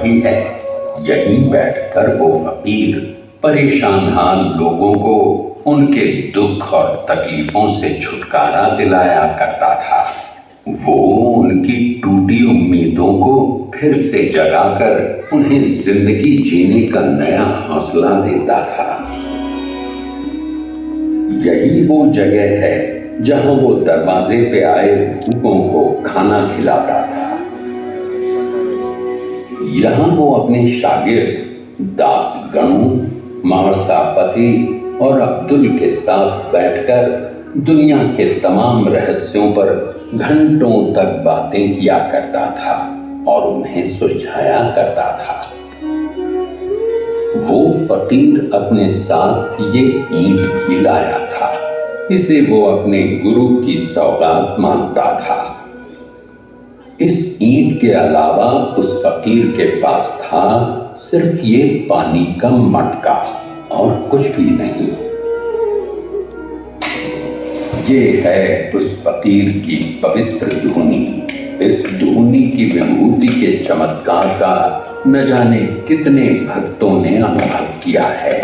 वही है। यहीं बैठकर वो फकीर परेशान हाल लोगों को उनके दुख और तकलीफों से छुटकारा दिलाया करता था। वो उनकी टूटी उम्मीदों को फिर से जगाकर उन्हें जिंदगी जीने का नया हौसला देता था। यही वो जगह है जहां वो दरवाजे पे आए भूखों को खाना खिलाता था। यहाँ वो अपने शागिर्द दास गणु, महर्षा पति और अब्दुल के साथ बैठकर दुनिया के तमाम रहस्यों पर घंटों तक बातें किया करता था और उन्हें सुलझाया करता था। वो फकीर अपने साथ ये ईंट भी लाया था। इसे वो अपने गुरु की सौगात मानता था। इस ईंट के अलावा उस फकीर के पास था सिर्फ ये पानी का मटका और कुछ भी नहीं। ये है उस फकीर की पवित्र धूनी। इस धूनी की विभूति के चमत्कार का न जाने कितने भक्तों ने अनुभव किया है।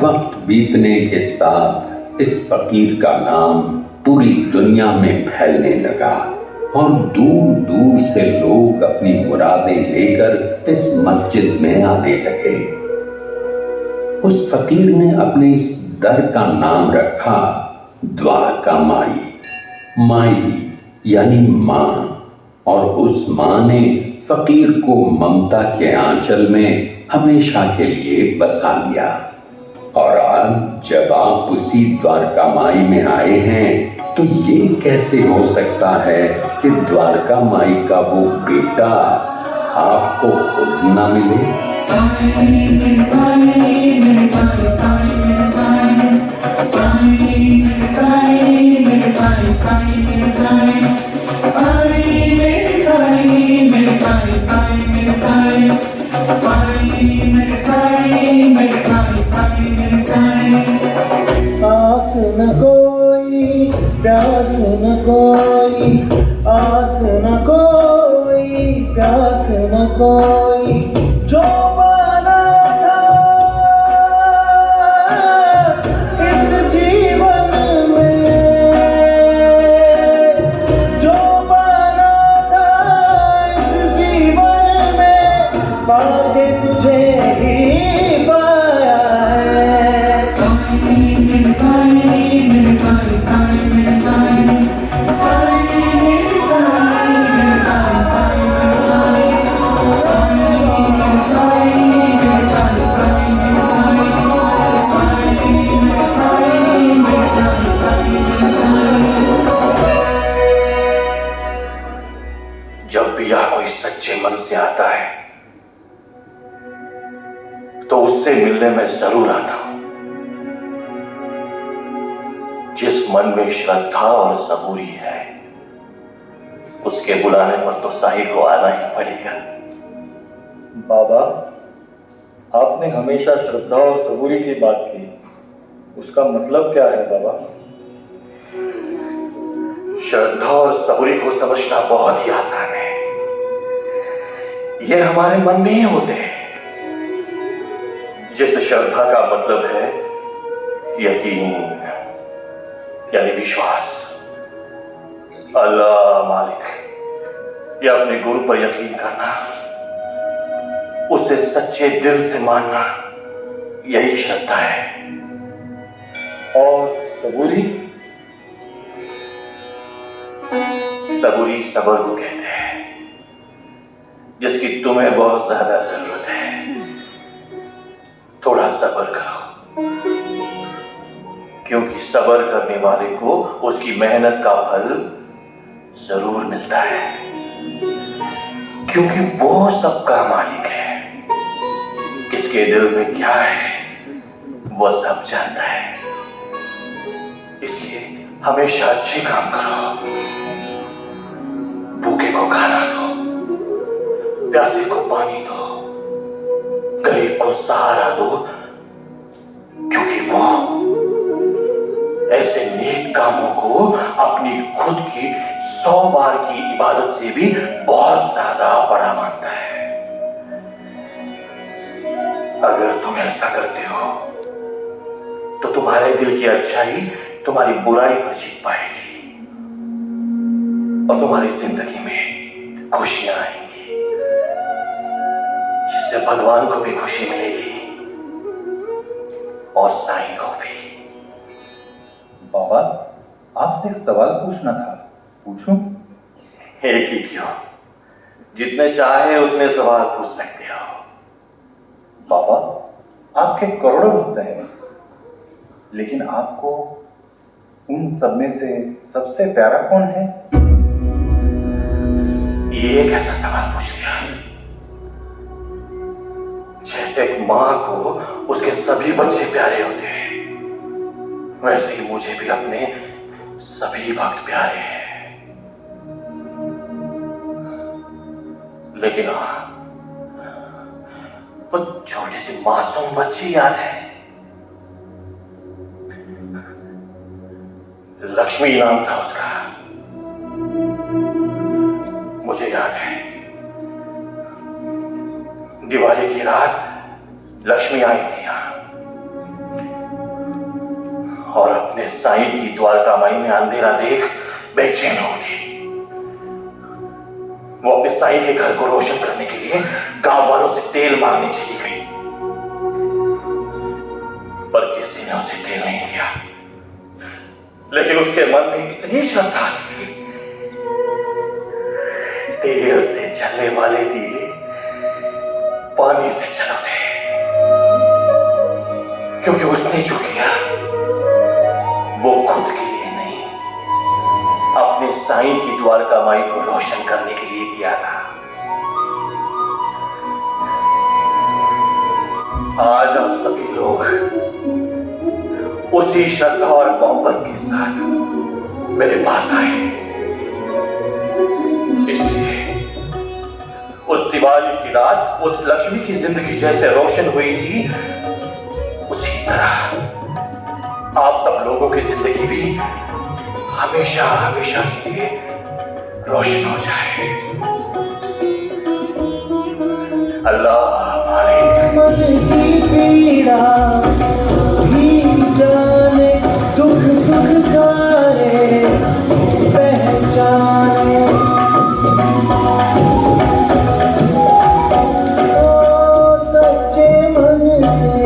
वक्त बीतने के साथ इस फकीर का नाम पूरी दुनिया में फैलने लगा और दूर दूर से लोग अपनी मुरादें लेकर इस मस्जिद में आने लगे। उस फकीर ने अपने इस दर का नाम रखा द्वारका माई। माई यानी मां, और उस मां ने फकीर को ममता के आंचल में हमेशा के लिए बसा लिया। और आज जब आप उसी द्वारका माई में आए हैं तो ये कैसे हो सकता है कि द्वारका माई का वो बेटा आपको खुद ना मिले। आस न कोई, प्यास न कोई, आस न कोई, प्यास न कोई, जो पाना था इस जीवन में, जो पाना था इस जीवन में, पाके तुझे ही पाया है। साईं मेरे साईं, मेरे साईं साईं मेरे साईं, साईं मेरे साईं, मेरे साईं साईं मेरे साईं, साईं मेरे साईं, मेरे साईं साईं मेरे साईं, साईं मेरे साईं, मेरे साईं साईं मेरे साईं। जब भी यहाँ कोई सच्चे मन से आता है तो उससे मिलने में जरूर आता हूं। जिस मन में श्रद्धा और सबूरी है उसके बुलाने पर तो साई को आना ही पड़ेगा। बाबा, आपने हमेशा श्रद्धा और सबूरी की बात की, उसका मतलब क्या है बाबा? श्रद्धा और सबूरी को समझना बहुत ही आसान है। ये हमारे मन में ही होते हैं। जैसे श्रद्धा का मतलब है यकीन यानी विश्वास, अल्लाह मालिक या अपने गुरु पर यकीन करना, उसे सच्चे दिल से मानना, यही श्रद्धा है। और सबूरी? सबूरी सबर को कहते हैं, जिसकी तुम्हें बहुत ज्यादा जरूरत है। थोड़ा सब्र करो, क्योंकि सब्र करने वाले को उसकी मेहनत का फल जरूर मिलता है, क्योंकि वो सबका मालिक है। किसके दिल में क्या है वो सब जानता है। इसलिए हमेशा अच्छे काम करो। भूखे को खाना दो, प्यासे को पानी दो, गरीब को सहारा दो, क्योंकि वो ऐसे नेक कामों को अपनी खुद की 100 बार की इबादत से भी बहुत ज्यादा बड़ा मानता है। अगर तुम ऐसा करते हो तो तुम्हारे दिल की अच्छाई तुम्हारी बुराई पर जीत पाएगी और तुम्हारी जिंदगी में खुशियां आएंगी, जिससे भगवान को भी खुशी मिलेगी और साईं को भी। बाबा, आपसे एक सवाल पूछना था, पूछूं? एक ही क्यों, जितने चाहे उतने सवाल पूछ सकते हो। बाबा, आपके करोड़ों भक्त हैं, लेकिन आपको उन सब में से सबसे प्यारा कौन है? ये कैसा सवाल पूछ लिया? जैसे एक मां को उसके सभी बच्चे प्यारे होते हैं, वैसे ही मुझे भी अपने सभी भक्त प्यारे हैं। लेकिन हाँ, वो छोटी सी मासूम बच्ची याद है? लक्ष्मी नाम था उसका, मुझे याद है। दिवाली की रात लक्ष्मी आई थी यहां और अपने साईं की द्वारका माई में अंधेरा देख बेचैन हो उठी। वो अपने साईं के घर को रोशन करने के लिए गांव वालों से तेल मांगने चली गई, पर किसी ने उसे तेल नहीं दिया। लेकिन उसके मन में इतनी श्रद्धा थी, तेल से जलने वाले दिए पानी से जल उठे, क्योंकि उसने जो किया वो खुद के लिए नहीं, अपने साईं की द्वारका माई को रोशन करने के लिए किया था। आज हम सभी लोग उसी श्रद्धा और मोहब्बत के साथ मेरे पास आए, इसलिए उस दिवाली की रात उस लक्ष्मी की जिंदगी जैसे रोशन हुई थी, उसी तरह आप सब लोगों की जिंदगी भी हमेशा हमेशा के लिए रोशन हो जाए। अल्लाह मालिक। मन की पीड़ा भी जाने, दुख सुख सारे पहचाने। ओ सच्चे मन से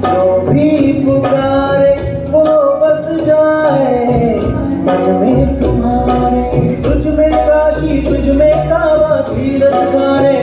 जो भी पुकारे वो बस जाए मन में तुम्हारे। तुझ में काशी, तुझ में काबा, तीरथ सारे